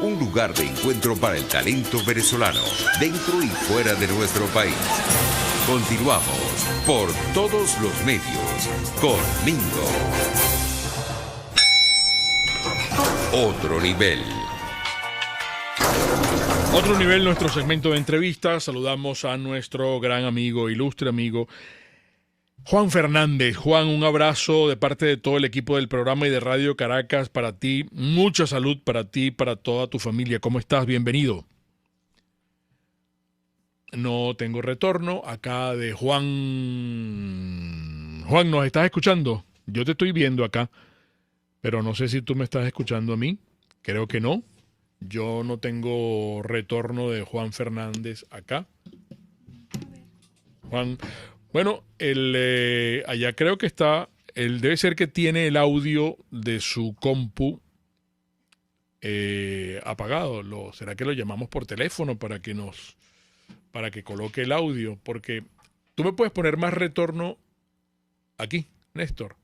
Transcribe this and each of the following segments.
un lugar de encuentro para el talento venezolano, dentro y fuera de nuestro país. Continuamos por todos los medios con Mingo. Otro nivel. Otro nivel, nuestro segmento de entrevistas. Saludamos a nuestro gran amigo, ilustre amigo, Juan Fernández. Juan, un abrazo de parte de todo el equipo del programa y de Radio Caracas para ti. Mucha salud para ti y para toda tu familia. ¿Cómo estás? Bienvenido. No tengo retorno acá de Juan. Juan, ¿nos estás escuchando? Yo te estoy viendo acá, pero no sé si tú me estás escuchando a mí. Creo que no. Yo no tengo retorno de Juan Fernández acá. Juan, bueno, allá creo que está, debe ser que tiene el audio de su compu apagado. ¿Será que lo llamamos por teléfono para que coloque el audio? Porque tú me puedes poner más retorno aquí, Néstor.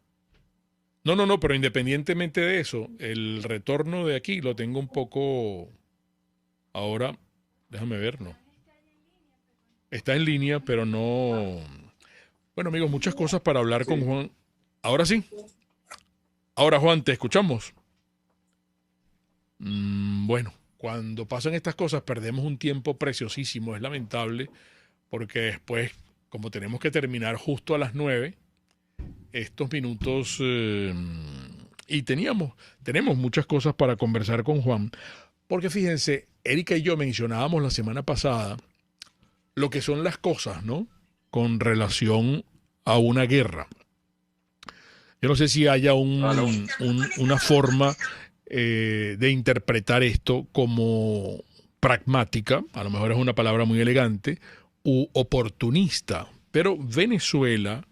No, pero independientemente de eso, el retorno de aquí lo tengo un poco... Ahora, déjame ver, no. Está en línea, pero no... Bueno, amigos, muchas cosas para hablar con Juan. Ahora sí. Ahora, Juan, te escuchamos. Bueno, cuando pasan estas cosas perdemos un tiempo preciosísimo. Es lamentable porque después, como tenemos que terminar justo a las 9... estos minutos y tenemos muchas cosas para conversar con Juan, porque fíjense, Erika y yo mencionábamos la semana pasada lo que son las cosas, ¿no? Con relación a una guerra. Yo no sé si haya una forma de interpretar esto como pragmática, a lo mejor es una palabra muy elegante, u oportunista, pero Venezuela,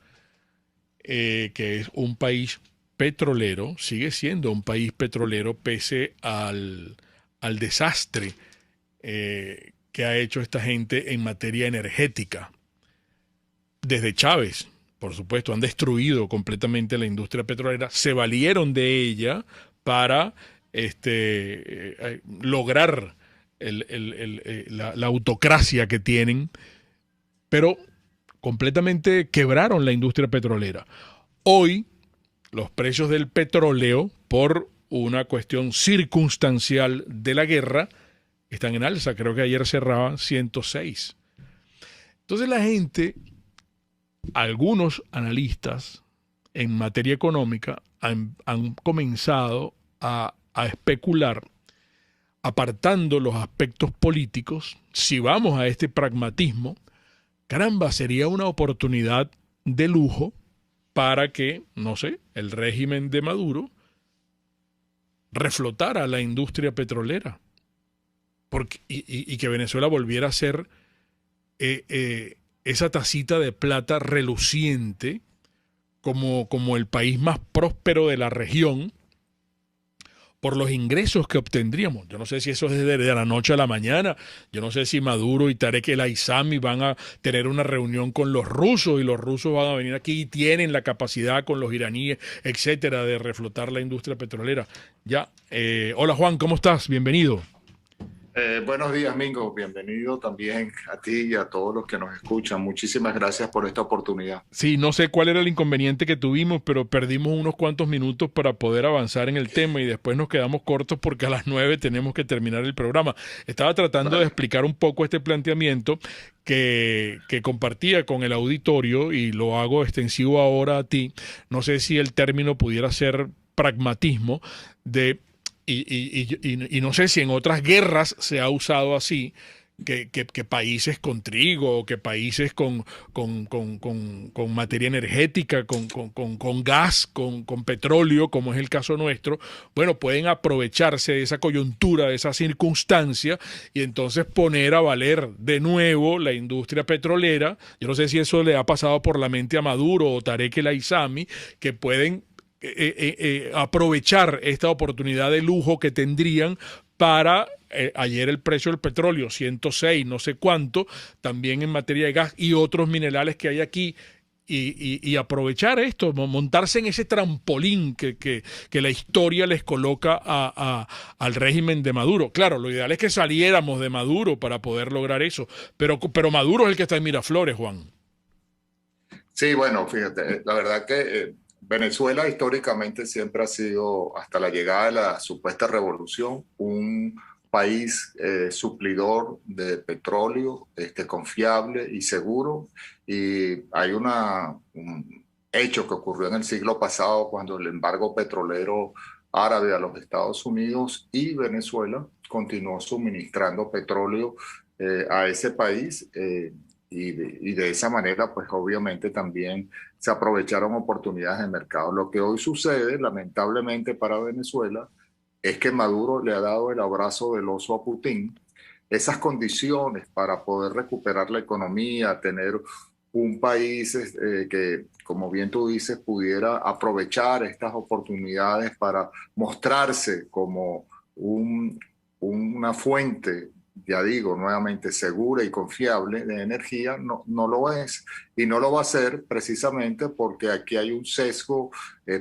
que es un país petrolero, sigue siendo un país petrolero pese al desastre que ha hecho esta gente en materia energética. Desde Chávez, por supuesto, han destruido completamente la industria petrolera, se valieron de ella para lograr la autocracia que tienen, pero completamente quebraron la industria petrolera. Hoy, los precios del petróleo, por una cuestión circunstancial de la guerra, están en alza. Creo que ayer cerraban 106. Entonces la gente, algunos analistas en materia económica, han comenzado a especular, apartando los aspectos políticos. Si vamos a este pragmatismo, caramba, sería una oportunidad de lujo para que, no sé, el régimen de Maduro reflotara la industria petrolera y que Venezuela volviera a ser esa tacita de plata reluciente como el país más próspero de la región, por los ingresos que obtendríamos. Yo no sé si eso es de la noche a la mañana. Yo no sé si Maduro y Tarek El Aissami van a tener una reunión con los rusos y los rusos van a venir aquí y tienen la capacidad con los iraníes, etcétera, de reflotar la industria petrolera. Ya. Hola, Juan, ¿cómo estás? Bienvenido. Buenos días, Mingo. Bienvenido también a ti y a todos los que nos escuchan. Muchísimas gracias por esta oportunidad. Sí, no sé cuál era el inconveniente que tuvimos, pero perdimos unos cuantos minutos para poder avanzar en el tema y después nos quedamos cortos porque a las 9 tenemos que terminar el programa. Estaba tratando de explicar un poco este planteamiento que compartía con el auditorio y lo hago extensivo ahora a ti. No sé si el término pudiera ser pragmatismo de... Y no sé si en otras guerras se ha usado así, que países con trigo, o que países con materia energética, con gas, con petróleo, como es el caso nuestro, bueno, pueden aprovecharse de esa coyuntura, de esa circunstancia, y entonces poner a valer de nuevo la industria petrolera. Yo no sé si eso le ha pasado por la mente a Maduro o Tarek El Aissami, que pueden aprovechar esta oportunidad de lujo que tendrían para ayer el precio del petróleo 106, no sé cuánto, también en materia de gas y otros minerales que hay aquí, y aprovechar esto, montarse en ese trampolín que la historia les coloca al régimen de Maduro. Claro, lo ideal es que saliéramos de Maduro para poder lograr eso, pero Maduro es el que está en Miraflores, Juan. Sí, bueno, fíjate, la verdad que Venezuela históricamente siempre ha sido, hasta la llegada de la supuesta revolución, un país suplidor de petróleo, confiable y seguro. Y hay un hecho que ocurrió en el siglo pasado cuando el embargo petrolero árabe a los Estados Unidos y Venezuela continuó suministrando petróleo a ese país. Y de esa manera, pues obviamente también se aprovecharon oportunidades de mercado. Lo que hoy sucede, lamentablemente para Venezuela, es que Maduro le ha dado el abrazo del oso a Putin. Esas condiciones para poder recuperar la economía, tener un país que, como bien tú dices, pudiera aprovechar estas oportunidades para mostrarse como una fuente, ya digo nuevamente, segura y confiable de energía, no lo es. Y no lo va a ser precisamente porque aquí hay un sesgo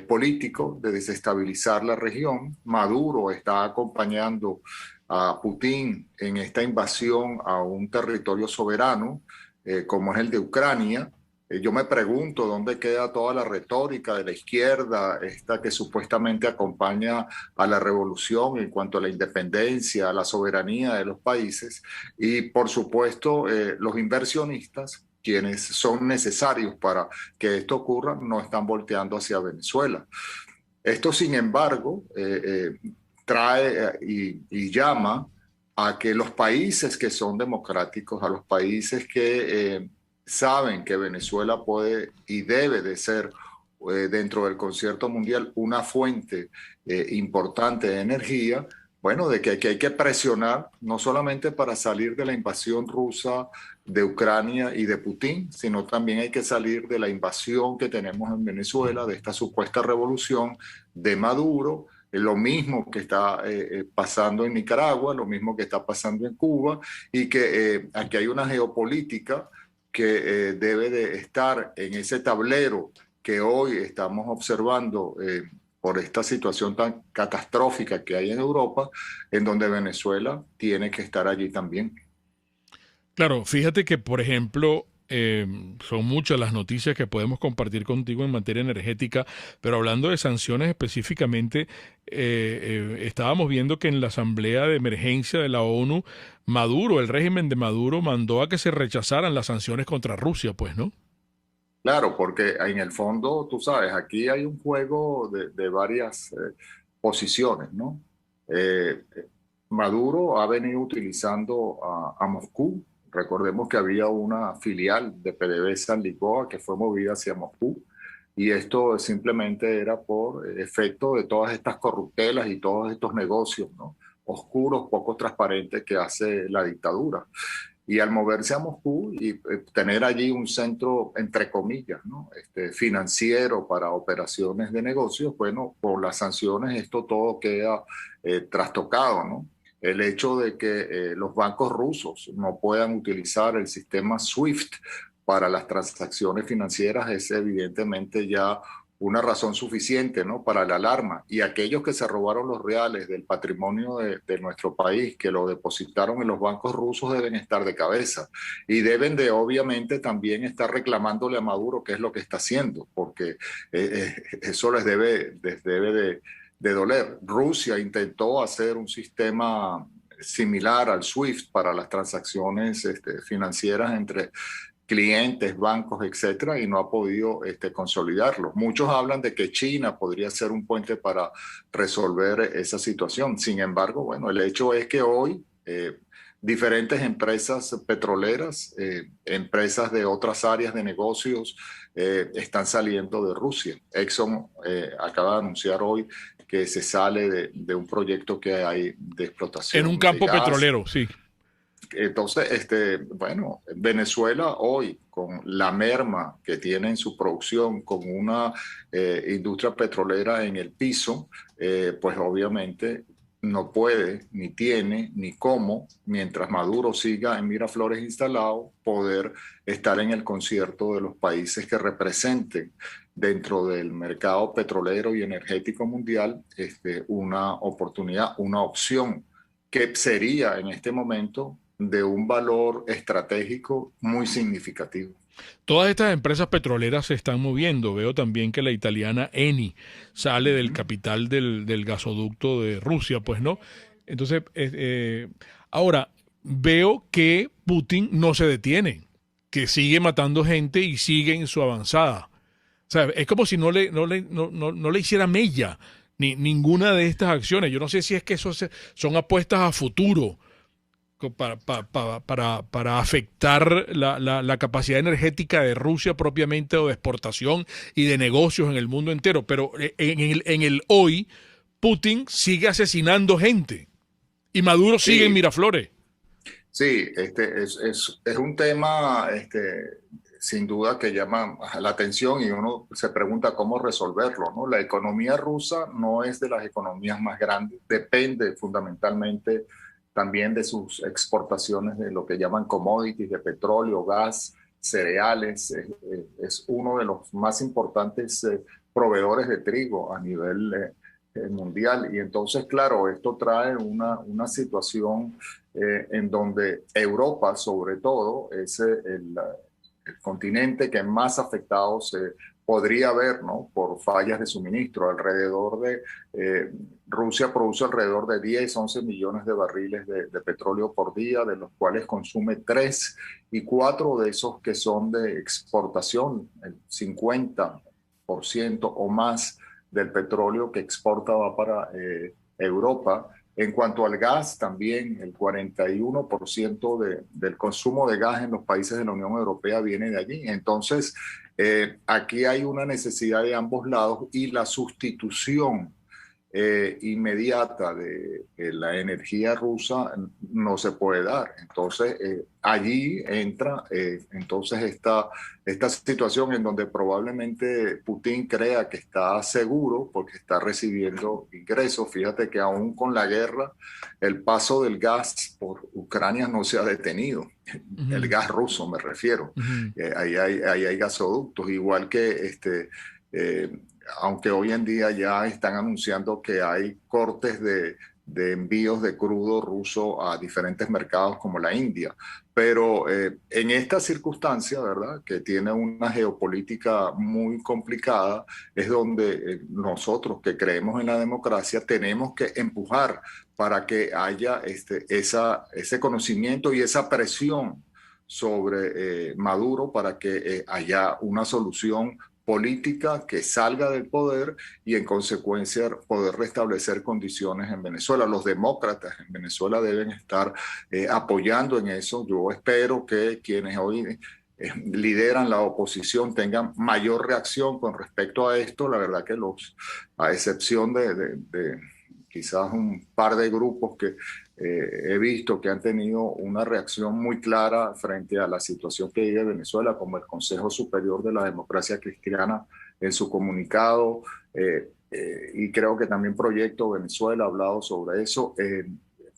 político de desestabilizar la región. Maduro está acompañando a Putin en esta invasión a un territorio soberano, como es el de Ucrania. Yo me pregunto dónde queda toda la retórica de la izquierda, esta que supuestamente acompaña a la revolución en cuanto a la independencia, a la soberanía de los países, y por supuesto los inversionistas, quienes son necesarios para que esto ocurra, no están volteando hacia Venezuela. Esto, sin embargo, trae y llama a que los países que son democráticos, a los países que saben que Venezuela puede y debe de ser dentro del concierto mundial una fuente importante de energía, bueno, de que hay que presionar no solamente para salir de la invasión rusa de Ucrania y de Putin, sino también hay que salir de la invasión que tenemos en Venezuela, de esta supuesta revolución de Maduro, lo mismo que está pasando en Nicaragua, lo mismo que está pasando en Cuba, y que aquí hay una geopolítica que debe de estar en ese tablero que hoy estamos observando por esta situación tan catastrófica que hay en Europa, en donde Venezuela tiene que estar allí también. Claro, fíjate que, por ejemplo, son muchas las noticias que podemos compartir contigo en materia energética, pero hablando de sanciones específicamente, estábamos viendo que en la Asamblea de Emergencia de la ONU, el régimen de Maduro, mandó a que se rechazaran las sanciones contra Rusia, pues, ¿no? Claro, porque en el fondo, tú sabes, aquí hay un juego de varias posiciones, ¿no? Eh, Maduro ha venido utilizando a Moscú. Recordemos que había una filial de PDVSA en Lisboa que fue movida hacia Moscú, y esto simplemente era por efecto de todas estas corruptelas y todos estos negocios, ¿no?, oscuros, poco transparentes que hace la dictadura. Y al moverse a Moscú y tener allí un centro, entre comillas, ¿no?, financiero para operaciones de negocios, bueno, por las sanciones esto todo queda trastocado, ¿no? El hecho de que los bancos rusos no puedan utilizar el sistema SWIFT para las transacciones financieras es evidentemente ya una razón suficiente, ¿no?, para la alarma. Y aquellos que se robaron los reales del patrimonio de nuestro país, que lo depositaron en los bancos rusos, deben estar de cabeza. Y deben de, obviamente, también estar reclamándole a Maduro qué es lo que está haciendo, porque eso les debe de doler. Rusia intentó hacer un sistema similar al SWIFT para las transacciones financieras entre clientes, bancos, etcétera, y no ha podido consolidarlo. Muchos hablan de que China podría ser un puente para resolver esa situación. Sin embargo, bueno, el hecho es que hoy diferentes empresas petroleras, empresas de otras áreas de negocios están saliendo de Rusia. Exxon acaba de anunciar hoy que se sale de un proyecto que hay de explotación en un campo de gas petrolero, sí. Entonces, bueno, Venezuela hoy, con la merma que tiene en su producción, con una industria petrolera en el piso, pues obviamente no puede, ni tiene, ni cómo, mientras Maduro siga en Miraflores instalado, poder estar en el concierto de los países que representen dentro del mercado petrolero y energético mundial una oportunidad, una opción que sería en este momento de un valor estratégico muy significativo. Todas estas empresas petroleras se están moviendo. Veo también que la italiana Eni sale del capital del gasoducto de Rusia, pues no. Entonces, ahora veo que Putin no se detiene, que sigue matando gente y sigue en su avanzada. O sea, es como si no le hiciera mella ninguna de estas acciones. Yo no sé si es que eso son apuestas a futuro para afectar la capacidad energética de Rusia propiamente, o de exportación y de negocios en el mundo entero. Pero en el hoy, Putin sigue asesinando gente y Maduro sigue en Miraflores. Sí, es un tema sin duda que llama la atención y uno se pregunta cómo resolverlo, ¿no? La economía rusa no es de las economías más grandes, depende fundamentalmente también de sus exportaciones de lo que llaman commodities, de petróleo, gas, cereales. Es uno de los más importantes proveedores de trigo a nivel mundial. Y entonces, claro, esto trae una situación en donde Europa, sobre todo, es el continente que más afectado se podría ver, ¿no? Por fallas de suministro. Rusia produce alrededor de 10, 11 millones de barriles de petróleo por día, de los cuales consume 3 y 4 de esos que son de exportación. El 50% o más del petróleo que exporta va para Europa. En cuanto al gas, también el 41% del consumo de gas en los países de la Unión Europea viene de allí. Entonces, aquí hay una necesidad de ambos lados y la sustitución inmediata de la energía rusa no se puede dar. Entonces, allí entra entonces esta situación en donde probablemente Putin crea que está seguro porque está recibiendo ingresos. Fíjate que aún con la guerra, el paso del gas por Ucrania no se ha detenido. Uh-huh. El gas ruso, me refiero. Uh-huh. Ahí hay gasoductos, igual que aunque hoy en día ya están anunciando que hay cortes de envíos de crudo ruso a diferentes mercados como la India. Pero en esta circunstancia, ¿verdad?, que tiene una geopolítica muy complicada, es donde nosotros que creemos en la democracia tenemos que empujar para que haya ese conocimiento y esa presión sobre Maduro para que haya una solución política que salga del poder y en consecuencia poder restablecer condiciones en Venezuela. Los demócratas en Venezuela deben estar apoyando en eso. Yo espero que quienes hoy lideran la oposición tengan mayor reacción con respecto a esto. La verdad que a excepción de quizás un par de grupos que he visto que han tenido una reacción muy clara frente a la situación que vive Venezuela, como el Consejo Superior de la Democracia Cristiana en su comunicado, y creo que también Proyecto Venezuela ha hablado sobre eso,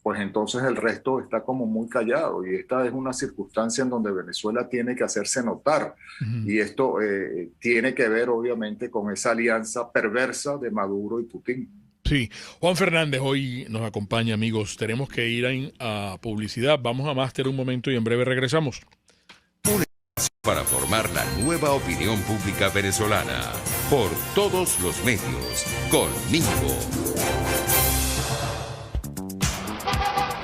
pues entonces el resto está como muy callado, y esta es una circunstancia en donde Venezuela tiene que hacerse notar, y esto tiene que ver obviamente con esa alianza perversa de Maduro y Putin. Sí, Juan Fernández hoy nos acompaña, amigos. Tenemos que ir a publicidad. Vamos a Máster un momento y en breve regresamos. Un espacio para formar la nueva opinión pública venezolana por todos los medios. Conmigo.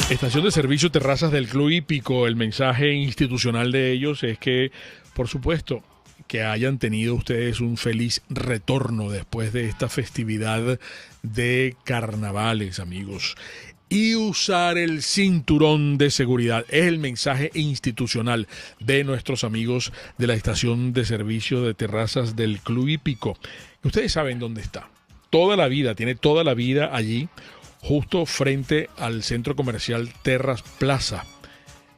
Estación de servicio Terrazas del Club Hípico. El mensaje institucional de ellos es que, por supuesto, que hayan tenido ustedes un feliz retorno después de esta festividad de carnavales, amigos. Y usar el cinturón de seguridad es el mensaje institucional de nuestros amigos de la estación de servicio de Terrazas del Club Hípico. Ustedes saben dónde está. Tiene toda la vida allí, justo frente al centro comercial Terras Plaza.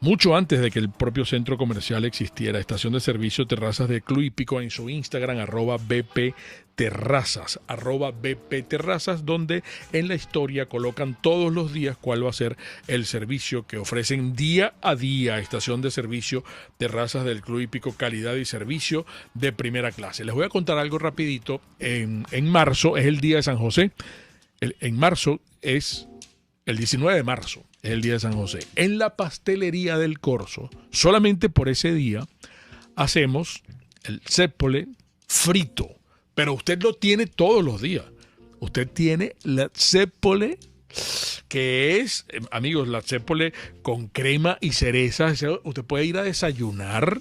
mucho antes de que el propio centro comercial existiera. Estación de servicio Terrazas de Club Hípico en su Instagram, @BP Terrazas, donde en la historia colocan todos los días cuál va a ser el servicio que ofrecen día a día. Estación de servicio Terrazas del Club Hípico, calidad y servicio de primera clase. Les voy a contar algo rapidito. En marzo es el día de San José. En marzo es el 19 de marzo, es el día de San José. En la pastelería del Corso, solamente por ese día, hacemos el zeppole frito. Pero usted lo tiene todos los días. Usted tiene la zeppole, que es, amigos, la zeppole con crema y cereza. Usted puede ir a desayunar.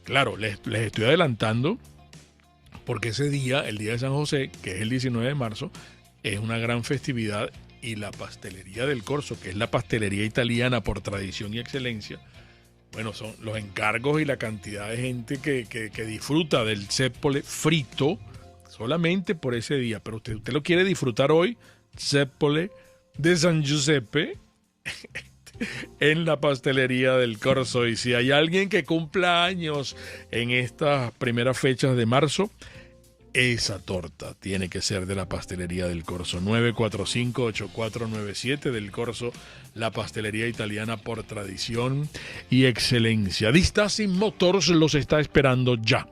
Claro, les estoy adelantando, porque ese día, el día de San José, que es el 19 de marzo, es una gran festividad, y la pastelería del Corso, que es la pastelería italiana por tradición y excelencia, bueno, son los encargos y la cantidad de gente que disfruta del zeppole frito solamente por ese día. Pero usted lo quiere disfrutar hoy, zeppole de San Giuseppe en la pastelería del Corso. Y si hay alguien que cumpla años en estas primeras fechas de marzo, esa torta tiene que ser de la pastelería del Corso. 945-8497 del Corso, la pastelería italiana por tradición y excelencia. Distasi Motors los está esperando ya,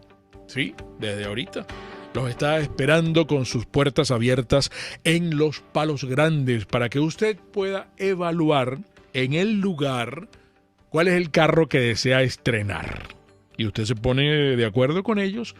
¿sí? Desde ahorita. Los está esperando con sus puertas abiertas en Los Palos Grandes, para que usted pueda evaluar en el lugar cuál es el carro que desea estrenar. Y usted se pone de acuerdo con ellos,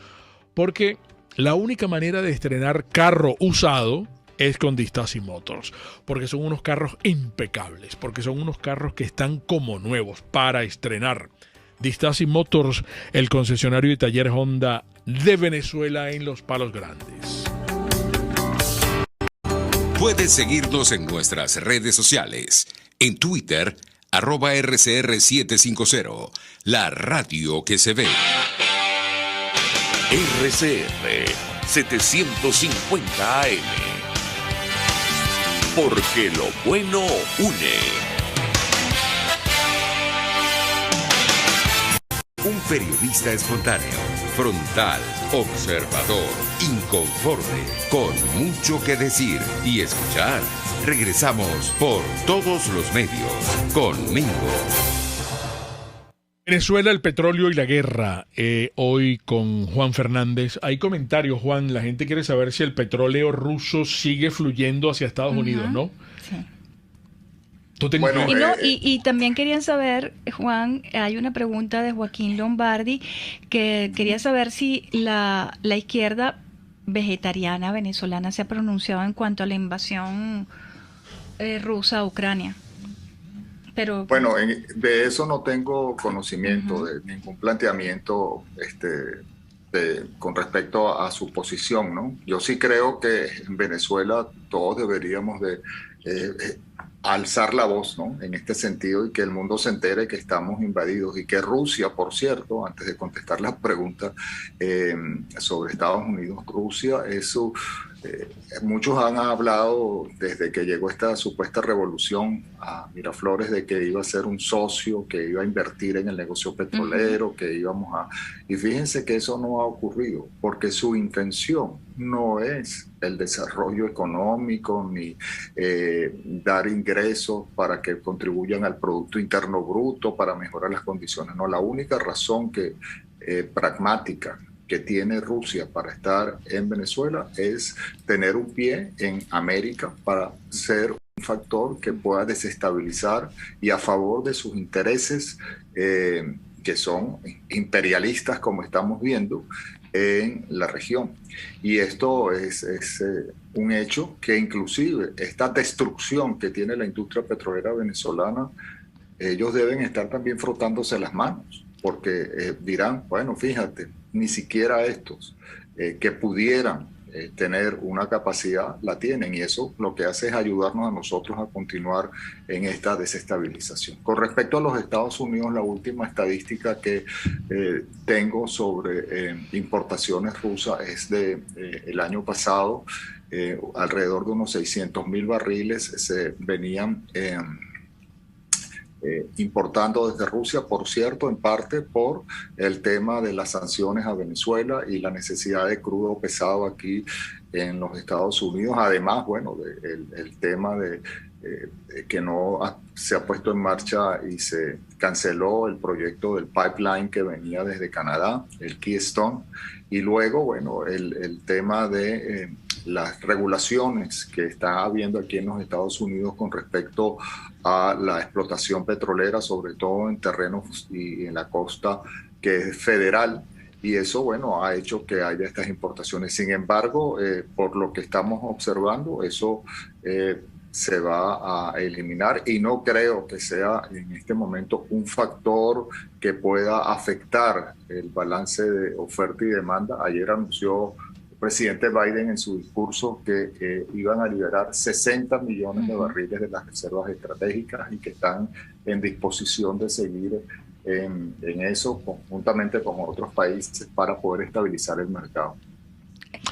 porque la única manera de estrenar carro usado es con Distasi Motors, porque son unos carros impecables, porque son unos carros que están como nuevos para estrenar. Distasi Motors, el concesionario y taller Honda de Venezuela en Los Palos Grandes. Puedes seguirnos en nuestras redes sociales. En Twitter, @RCR750, la radio que se ve. RCR 750 AM. Porque lo bueno une. Un periodista espontáneo, frontal, observador, inconforme, con mucho que decir y escuchar. Regresamos por todos los medios con Mingo. Venezuela, el petróleo y la guerra. Hoy con Juan Fernández. Hay comentarios, Juan. La gente quiere saber si el petróleo ruso sigue fluyendo hacia Estados Unidos, ¿no? Sí. Bueno, y también querían saber, Juan, hay una pregunta de Joaquín Lombardi que quería saber si la izquierda vegetariana venezolana se ha pronunciado en cuanto a la invasión rusa a Ucrania. Pero bueno, de eso no tengo conocimiento, de ningún planteamiento con respecto a su posición, ¿no? Yo sí creo que en Venezuela todos deberíamos de alzar la voz, ¿no? En este sentido, y que el mundo se entere que estamos invadidos, y que Rusia, por cierto, antes de contestar la pregunta sobre Estados Unidos, Rusia, eso... muchos han hablado desde que llegó esta supuesta revolución a Miraflores de que iba a ser un socio, que iba a invertir en el negocio petrolero, que íbamos a... Y fíjense que eso no ha ocurrido, porque su intención no es el desarrollo económico ni dar ingresos para que contribuyan al Producto Interno Bruto, para mejorar las condiciones. No, la única razón pragmática que tiene Rusia para estar en Venezuela es tener un pie en América para ser un factor que pueda desestabilizar y a favor de sus intereses que son imperialistas, como estamos viendo en la región. Y esto es un hecho que inclusive esta destrucción que tiene la industria petrolera venezolana, ellos deben estar también frotándose las manos, porque dirán, bueno, fíjate, ni siquiera estos que pudieran tener una capacidad la tienen, y eso lo que hace es ayudarnos a nosotros a continuar en esta desestabilización. Con respecto a los Estados Unidos, la última estadística que tengo sobre importaciones rusas es de el año pasado, alrededor de unos 600,000 barriles se venían importando desde Rusia, por cierto, en parte por el tema de las sanciones a Venezuela y la necesidad de crudo pesado aquí en los Estados Unidos. Además, bueno, el tema de que no se ha puesto en marcha y se canceló el proyecto del pipeline que venía desde Canadá, el Keystone, y luego, bueno, el tema de las regulaciones que está habiendo aquí en los Estados Unidos con respecto a la explotación petrolera, sobre todo en terrenos y en la costa que es federal. Y eso, bueno, ha hecho que haya estas importaciones. Sin embargo, por lo que estamos observando, eso se va a eliminar y no creo que sea en este momento un factor que pueda afectar el balance de oferta y demanda. Ayer anunció el presidente Biden en su discurso que iban a liberar 60 millones de barriles de las reservas estratégicas y que están en disposición de seguir en eso conjuntamente con otros países para poder estabilizar el mercado.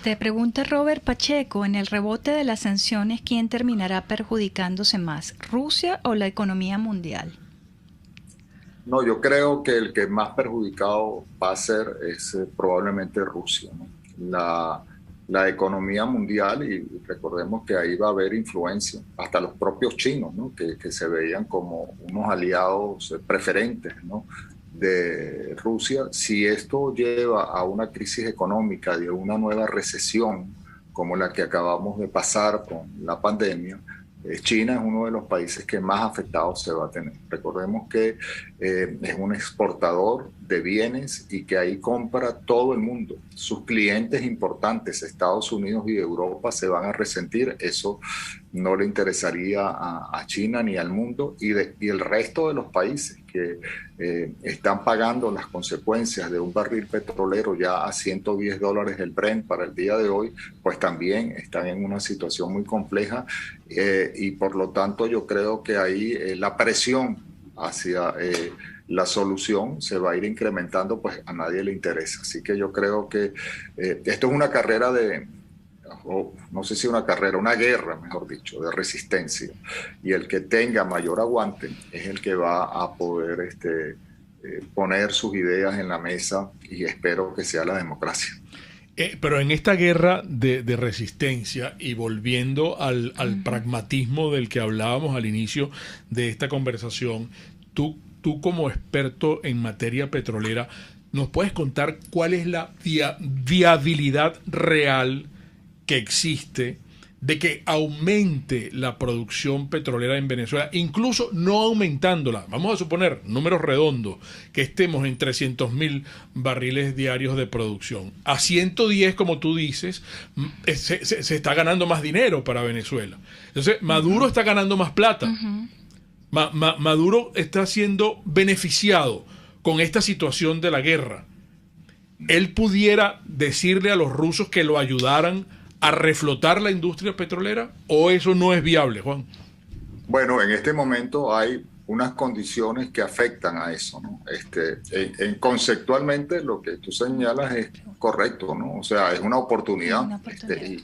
Te pregunta Robert Pacheco, en el rebote de las sanciones, ¿quién terminará perjudicándose más, Rusia o la economía mundial? No, yo creo que el que más perjudicado va a ser es probablemente Rusia, ¿no? La economía mundial, y recordemos que ahí va a haber influencia, hasta los propios chinos, ¿no? que se veían como unos aliados preferentes, ¿no? de Rusia. Si esto lleva a una crisis económica, de una nueva recesión como la que acabamos de pasar con la pandemia, China es uno de los países que más afectados se va a tener. Recordemos que es un exportador de bienes y que ahí compra todo el mundo. Sus clientes importantes, Estados Unidos y Europa, se van a resentir. Eso no le interesaría a China ni al mundo. Y el resto de los países que están pagando las consecuencias de un barril petrolero ya a $110 el Brent para el día de hoy, pues también están en una situación muy compleja y por lo tanto yo creo que ahí la presión hacia la solución se va a ir incrementando, pues a nadie le interesa. Así que yo creo que esto es una carrera no sé si una carrera, una guerra, mejor dicho, de resistencia. Y el que tenga mayor aguante es el que va a poder poner sus ideas en la mesa y espero que sea la democracia. Pero en esta guerra de resistencia y volviendo al pragmatismo del que hablábamos al inicio de esta conversación, tú como experto en materia petrolera, ¿nos puedes contar cuál es la viabilidad real que existe de que aumente la producción petrolera en Venezuela, incluso no aumentándola? Vamos a suponer, números redondos, que estemos en 300.000 barriles diarios de producción. A 110, como tú dices, se está ganando más dinero para Venezuela. Entonces, Maduro está ganando más plata. Maduro está siendo beneficiado con esta situación de la guerra. Él pudiera decirle a los rusos que lo ayudaran a reflotar la industria petrolera, ¿o eso no es viable, Juan? Bueno, en este momento hay unas condiciones que afectan a eso, ¿no? Conceptualmente lo que tú señalas es correcto, ¿no? O sea, es una oportunidad,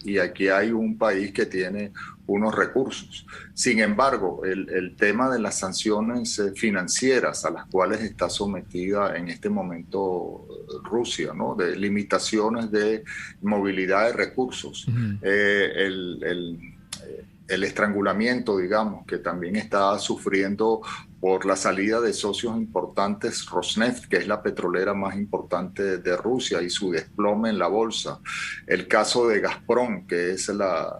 y aquí hay un país que tiene unos recursos. Sin embargo, el tema de las sanciones financieras a las cuales está sometida en este momento Rusia, ¿no? De limitaciones de movilidad de recursos, el estrangulamiento, digamos, que también está sufriendo por la salida de socios importantes, Rosneft, que es la petrolera más importante de Rusia, y su desplome en la bolsa. El caso de Gazprom, que es la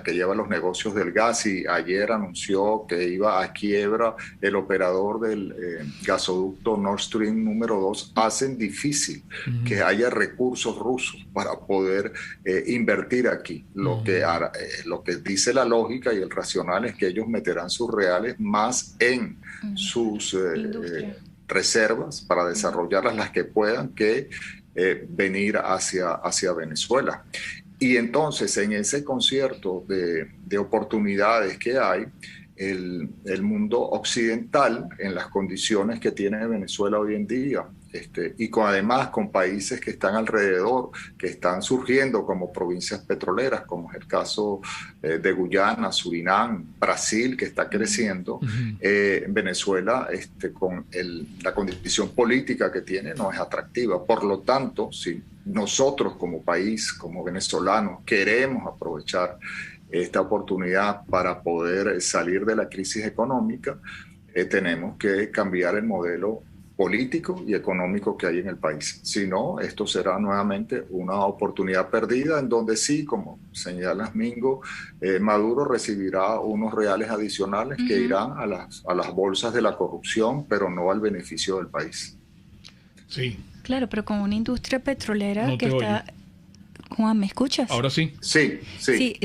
que lleva los negocios del gas, y ayer anunció que iba a quiebra el operador del gasoducto Nord Stream número 2, hacen difícil que haya recursos rusos para poder invertir aquí. Lo que dice la lógica y el racional es que ellos meterán sus reales más en sus reservas para desarrollarlas, las que puedan, que venir hacia Venezuela. Y entonces, en ese concierto de oportunidades que hay, el mundo occidental, en las condiciones que tiene Venezuela hoy en día, y además con países que están alrededor, que están surgiendo como provincias petroleras, como es el caso de Guyana, Surinam, Brasil, que está creciendo. Venezuela, con la condición política que tiene, no es atractiva. Por lo tanto, si nosotros como país, como venezolanos, queremos aprovechar esta oportunidad para poder salir de la crisis económica, tenemos que cambiar el modelo político y económico que hay en el país. Si no, esto será nuevamente una oportunidad perdida en donde sí, como señalas, Mingo, Maduro recibirá unos reales adicionales que irán a las bolsas de la corrupción, pero no al beneficio del país. Sí. Claro, pero con una industria petrolera no que está... Oye. Juan, ¿me escuchas? Ahora sí. Sí.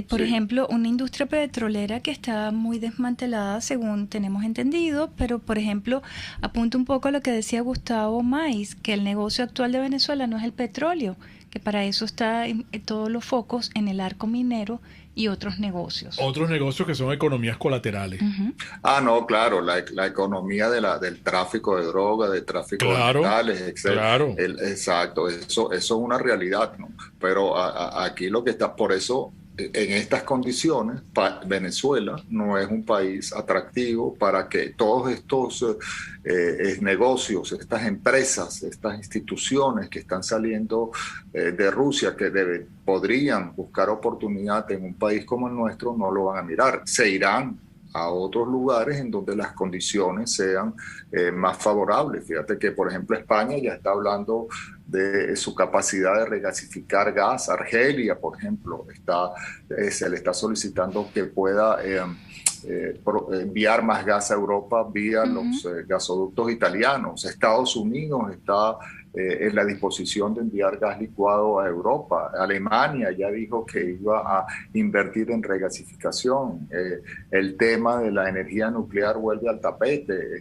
Por ejemplo, una industria petrolera que está muy desmantelada, según tenemos entendido, pero, por ejemplo, apunta un poco a lo que decía Gustavo Mais, que el negocio actual de Venezuela no es el petróleo, que para eso está todos los focos en el arco minero y otros negocios. Otros negocios que son economías colaterales. No, claro, la economía del tráfico de droga, del tráfico de metales, etc. Claro. Exacto, eso es una realidad, ¿no? Pero aquí lo que está, por eso, en estas condiciones, Venezuela no es un país atractivo para que todos estos negocios, estas empresas, estas instituciones que están saliendo de Rusia, que podrían buscar oportunidad en un país como el nuestro, no lo van a mirar. Se irán a otros lugares en donde las condiciones sean más favorables. Fíjate que, por ejemplo, España ya está hablando de su capacidad de regasificar gas. Argelia, por ejemplo, se le está solicitando que pueda enviar más gas a Europa vía los gasoductos italianos. Estados Unidos está en la disposición de enviar gas licuado a Europa. Alemania ya dijo que iba a invertir en regasificación. El tema de la energía nuclear vuelve al tapete.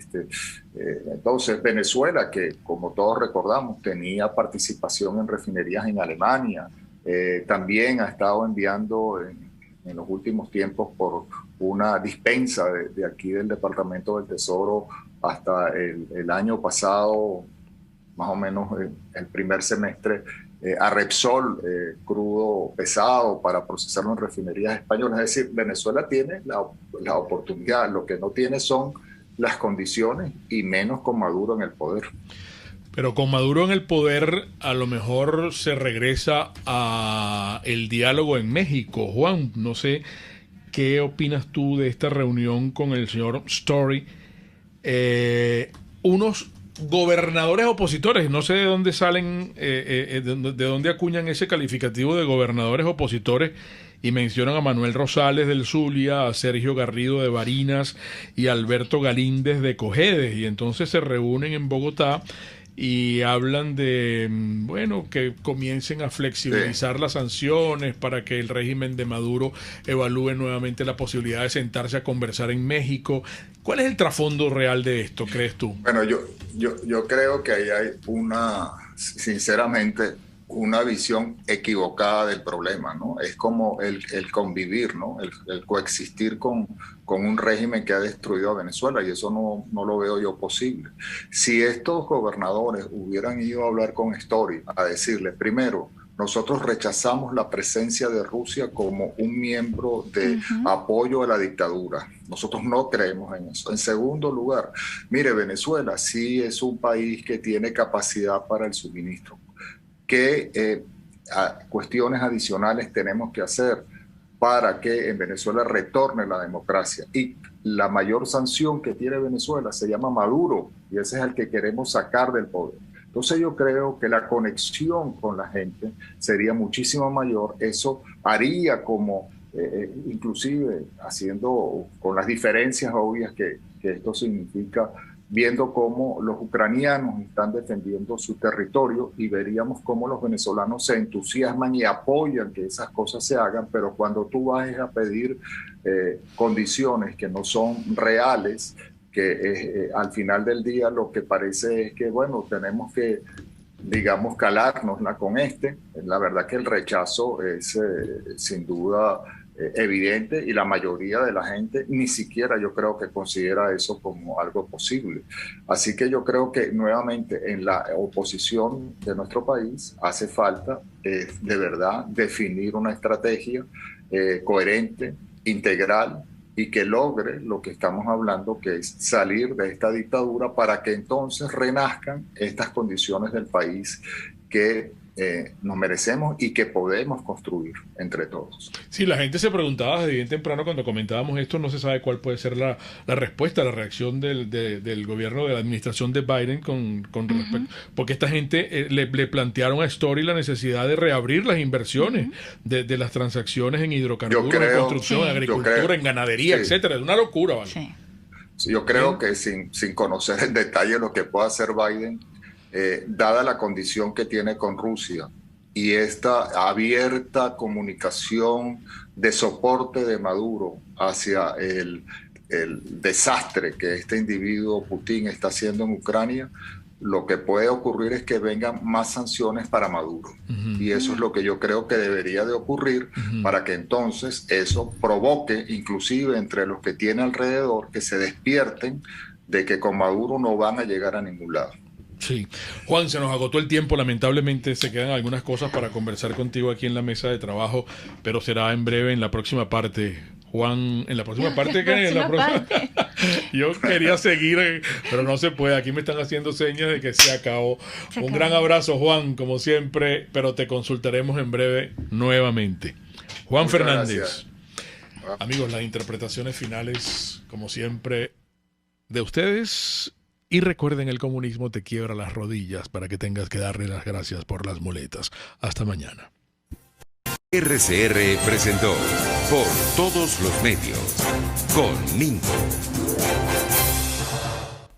Entonces, Venezuela, que como todos recordamos, tenía participación en refinerías en Alemania, también ha estado enviando en los últimos tiempos por una dispensa de aquí del Departamento del Tesoro hasta el año pasado, más o menos el primer semestre, a Repsol, crudo pesado para procesarlo en refinerías españolas. Es decir, Venezuela tiene la oportunidad, lo que no tiene son las condiciones, y menos con Maduro en el poder. Pero con Maduro en el poder, a lo mejor se regresa a el diálogo en México. Juan, no sé qué opinas tú de esta reunión con el señor Story. Unos gobernadores opositores, no sé de dónde salen, de dónde acuñan ese calificativo de gobernadores opositores, y mencionan a Manuel Rosales del Zulia, a Sergio Garrido de Barinas y a Alberto Galíndez de Cojedes, y entonces se reúnen en Bogotá y hablan de, bueno, que comiencen a flexibilizar las sanciones para que el régimen de Maduro evalúe nuevamente la posibilidad de sentarse a conversar en México. ¿Cuál es el trasfondo real de esto, crees tú? Bueno, yo creo que ahí hay sinceramente, una visión equivocada del problema, ¿no? Es como el convivir, ¿no? El coexistir con un régimen que ha destruido a Venezuela, y eso no lo veo yo posible. Si estos gobernadores hubieran ido a hablar con Story, a decirle, primero, nosotros rechazamos la presencia de Rusia como un miembro de apoyo a la dictadura. Nosotros no creemos en eso. En segundo lugar, mire, Venezuela sí es un país que tiene capacidad para el suministro. ¿Qué cuestiones adicionales tenemos que hacer para que en Venezuela retorne la democracia? Y la mayor sanción que tiene Venezuela se llama Maduro, y ese es el que queremos sacar del poder. Entonces yo creo que la conexión con la gente sería muchísimo mayor. Eso haría como, inclusive haciendo con las diferencias obvias que esto significa, viendo cómo los ucranianos están defendiendo su territorio, y veríamos cómo los venezolanos se entusiasman y apoyan que esas cosas se hagan, pero cuando tú vas a pedir condiciones que no son reales, que al final del día lo que parece es que, bueno, tenemos que, digamos, calárnosla con la verdad que el rechazo es sin duda evidente, y la mayoría de la gente ni siquiera yo creo que considera eso como algo posible. Así que yo creo que nuevamente en la oposición de nuestro país hace falta de verdad definir una estrategia coherente, integral, y que logre lo que estamos hablando, que es salir de esta dictadura para que entonces renazcan estas condiciones del país que nos merecemos y que podemos construir entre todos. Sí, la gente se preguntaba desde bien temprano cuando comentábamos esto, no se sabe cuál puede ser la respuesta, la reacción del gobierno, de la administración de Biden con respecto, porque esta gente le plantearon a Story la necesidad de reabrir las inversiones de las transacciones en hidrocarburos, en construcción, en agricultura, en ganadería, etcétera. Es una locura, ¿vale? Sí. Sí, yo creo que sin conocer en detalle lo que pueda hacer Biden, dada la condición que tiene con Rusia y esta abierta comunicación de soporte de Maduro hacia el desastre que este individuo Putin está haciendo en Ucrania, lo que puede ocurrir es que vengan más sanciones para Maduro. Y eso es lo que yo creo que debería de ocurrir para que entonces eso provoque, inclusive entre los que tiene alrededor, que se despierten de que con Maduro no van a llegar a ningún lado. Sí. Juan, se nos agotó el tiempo, lamentablemente se quedan algunas cosas para conversar contigo aquí en la mesa de trabajo, pero será en breve, en la próxima parte. Juan, en la próxima parte, ¿qué? En la próxima. Yo quería seguir, pero no se puede. Aquí me están haciendo señas de que se acabó. Un gran abrazo, Juan, como siempre, pero te consultaremos en breve nuevamente. Juan Muchas Fernández. Gracias. Amigos, las interpretaciones finales, como siempre, de ustedes. Y recuerden, el comunismo te quiebra las rodillas para que tengas que darle las gracias por las muletas. Hasta mañana. RCR presentó Por Todos los Medios con Mingo.